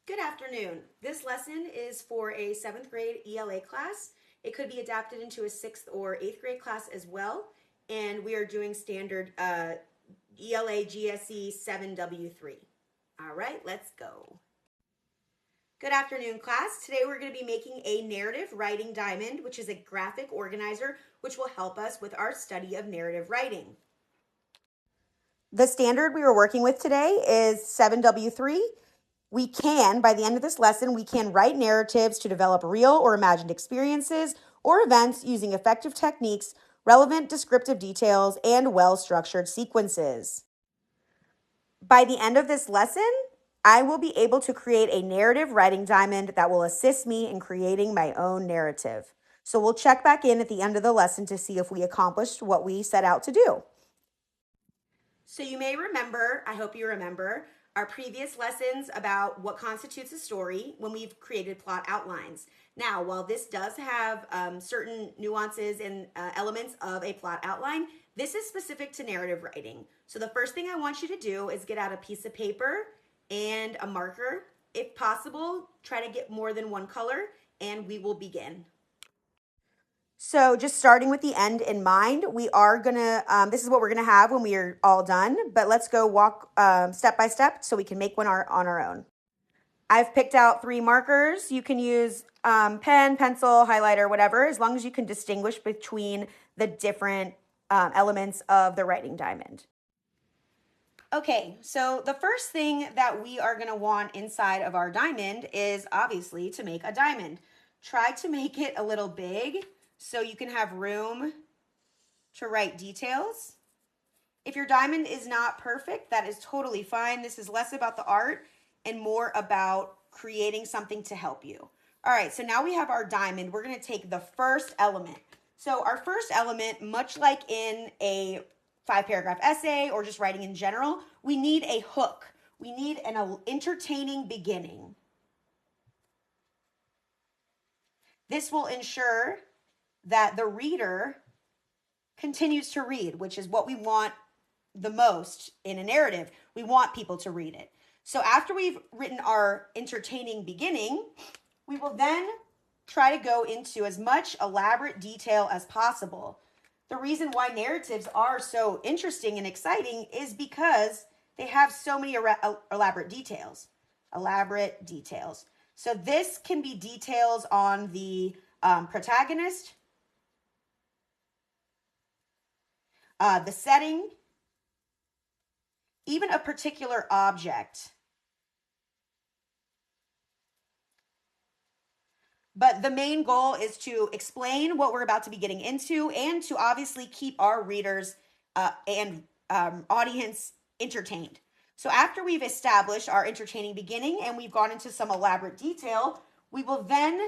Good afternoon. This lesson is for a 7th grade ELA class. It could be adapted into a 6th or 8th grade class as well. And we are doing standard ELA GSE 7W3. All right, let's go. Good afternoon, class. Today we're going to be making a narrative writing diamond, which is a graphic organizer, which will help us with our study of narrative writing. The standard we were working with today is 7W3. By the end of this lesson, we can write narratives to develop real or imagined experiences or events using effective techniques, relevant descriptive details, and well-structured sequences. By the end of this lesson, I will be able to create a narrative writing diamond that will assist me in creating my own narrative. So we'll check back in at the end of the lesson to see if we accomplished what we set out to do. So you may remember, I hope you remember, our previous lessons about what constitutes a story when we've created plot outlines. Now, while this does have certain nuances and elements of a plot outline, this is specific to narrative writing. So the first thing I want you to do is get out a piece of paper and a marker. If possible, try to get more than one color, and we will begin. So just starting with the end in mind, we are gonna, this is what we're gonna have when we are all done, but let's go walk step by step so we can make one on our own. I've picked out 3 markers. You can use pen, pencil, highlighter, whatever, as long as you can distinguish between the different elements of the writing diamond. Okay, so the first thing that we are gonna want inside of our diamond is obviously to make a diamond. Try to make it a little big so you can have room to write details. If your diamond is not perfect, that is totally fine. This is less about the art and more about creating something to help you. All right, so now we have our diamond. We're gonna take the first element. So our first element, much like in a 5-paragraph essay or just writing in general, we need a hook. We need an entertaining beginning. This will ensure that the reader continues to read, which is what we want the most in a narrative. We want people to read it. So after we've written our entertaining beginning, we will then try to go into as much elaborate detail as possible. The reason why narratives are so interesting and exciting is because they have so many elaborate details. Elaborate details. So this can be details on the protagonist, the setting, even a particular object. But the main goal is to explain what we're about to be getting into and to obviously keep our readers and audience entertained. So after we've established our entertaining beginning and we've gone into some elaborate detail, we will then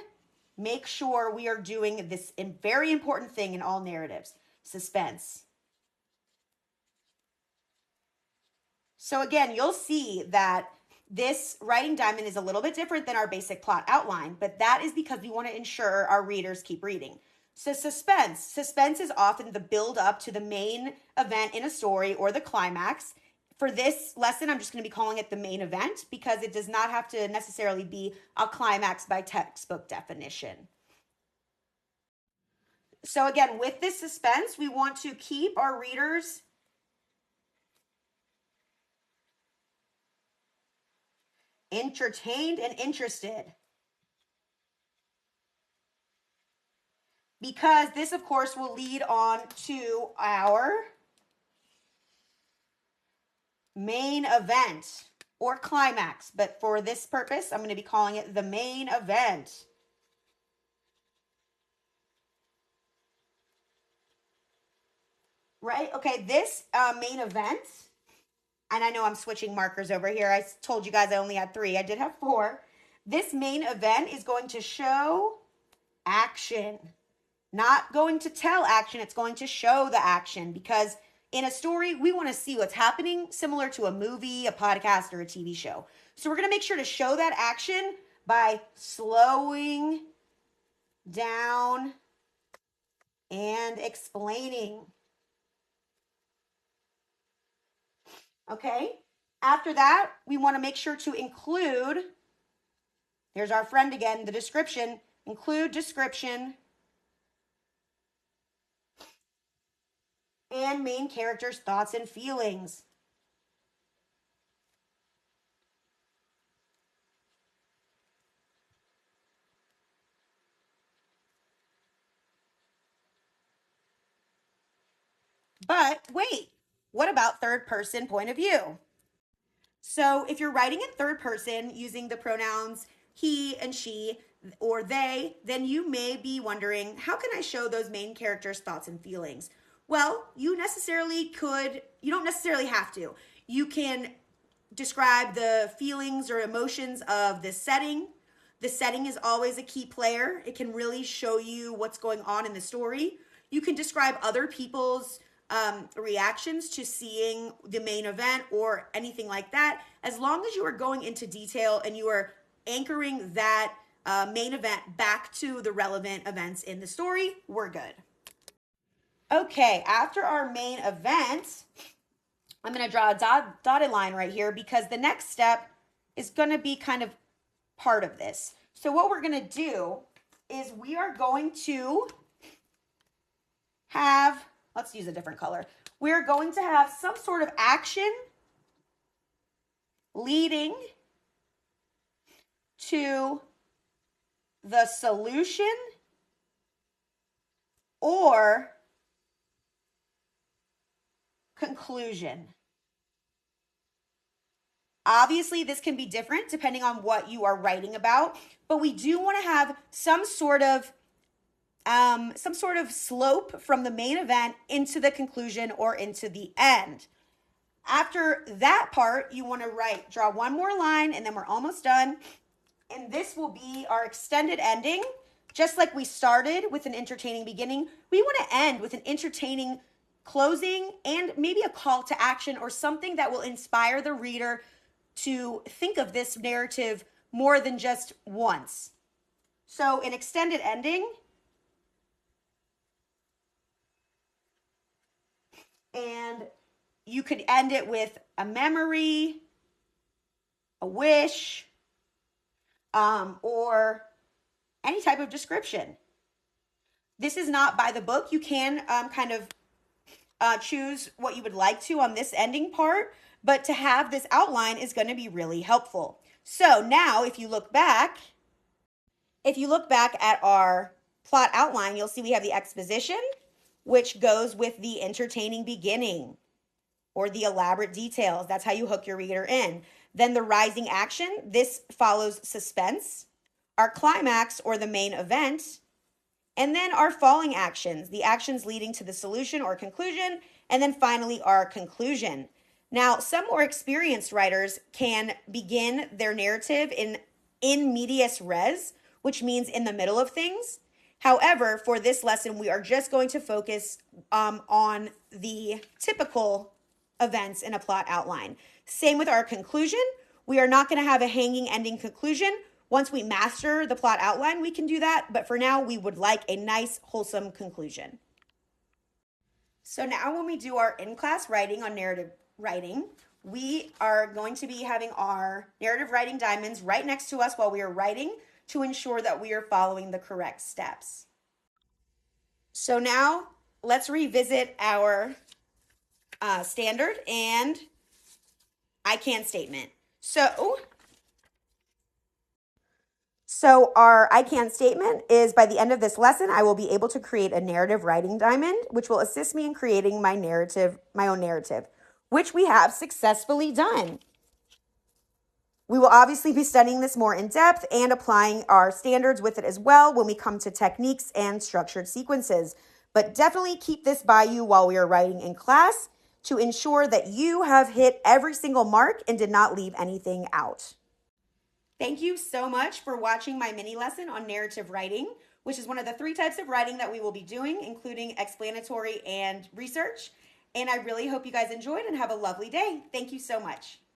make sure we are doing this very important thing in all narratives: suspense. So again, you'll see that this writing diamond is a little bit different than our basic plot outline, but that is because we want to ensure our readers keep reading. So suspense. Suspense is often the build up to the main event in a story or the climax. For this lesson, I'm just going to be calling it the main event because it does not have to necessarily be a climax by textbook definition. So again, with this suspense, we want to keep our readers entertained and interested. Because this, of course, will lead on to our main event or climax. But for this purpose, I'm going to be calling it the main event. Right? Okay, this main event, and I know I'm switching markers over here. I told you guys I only had 3. I did have 4. This main event is going to show action. Not going to tell action, it's going to show the action, because in a story, we want to see what's happening, similar to a movie, a podcast, or a TV show. So we're going to make sure to show that action by slowing down and explaining. Okay? After that, we want to make sure to include Here's our friend again, the description. Include description and main character's thoughts and feelings. But wait, what about third person point of view? So if you're writing in third person using the pronouns he and she or they, then you may be wondering, how can I show those main characters' thoughts and feelings? Well, you don't necessarily have to. You can describe the feelings or emotions of the setting. The setting is always a key player. It can really show you what's going on in the story. You can describe other people's reactions to seeing the main event or anything like that. As long as you are going into detail and you are anchoring that main event back to the relevant events in the story, we're good. Okay, after our main event, I'm going to draw a dotted line right here because the next step is going to be kind of part of this. So what we're going to do is we are going to have, let's use a different color. We're going to have some sort of action leading to the solution or conclusion. Obviously, this can be different depending on what you are writing about, but we do want to have some sort of slope from the main event into the conclusion or into the end. After that part, you want to draw one more line, and then we're almost done. And this will be our extended ending. Just like we started with an entertaining beginning, we want to end with an entertaining closing and maybe a call to action or something that will inspire the reader to think of this narrative more than just once. So an extended ending, and you could end it with a memory, a wish, or any type of description. This is not by the book. You can choose what you would like to on this ending part, but to have this outline is going to be really helpful. So now if you look back at our plot outline, you'll see we have the exposition, which goes with the entertaining beginning or the elaborate details. That's how you hook your reader in. Then the rising action, this follows suspense, our climax or the main event, and then our falling actions, the actions leading to the solution or conclusion, and then finally our conclusion. Now, some more experienced writers can begin their narrative in medias res, which means in the middle of things. However, for this lesson, we are just going to focus on the typical events in a plot outline. Same with our conclusion. We are not going to have a hanging ending conclusion. Once we master the plot outline, we can do that. But for now, we would like a nice, wholesome conclusion. So now when we do our in-class writing on narrative writing, we are going to be having our narrative writing diamonds right next to us while we are writing to ensure that we are following the correct steps. So now let's revisit our standard and I can statement. So our I can statement is, by the end of this lesson, I will be able to create a narrative writing diamond, which will assist me in creating my own narrative, which we have successfully done. We will obviously be studying this more in depth and applying our standards with it as well when we come to techniques and structured sequences. But definitely keep this by you while we are writing in class to ensure that you have hit every single mark and did not leave anything out. Thank you so much for watching my mini lesson on narrative writing, which is one of the 3 types of writing that we will be doing, including explanatory and research. And I really hope you guys enjoyed and have a lovely day. Thank you so much.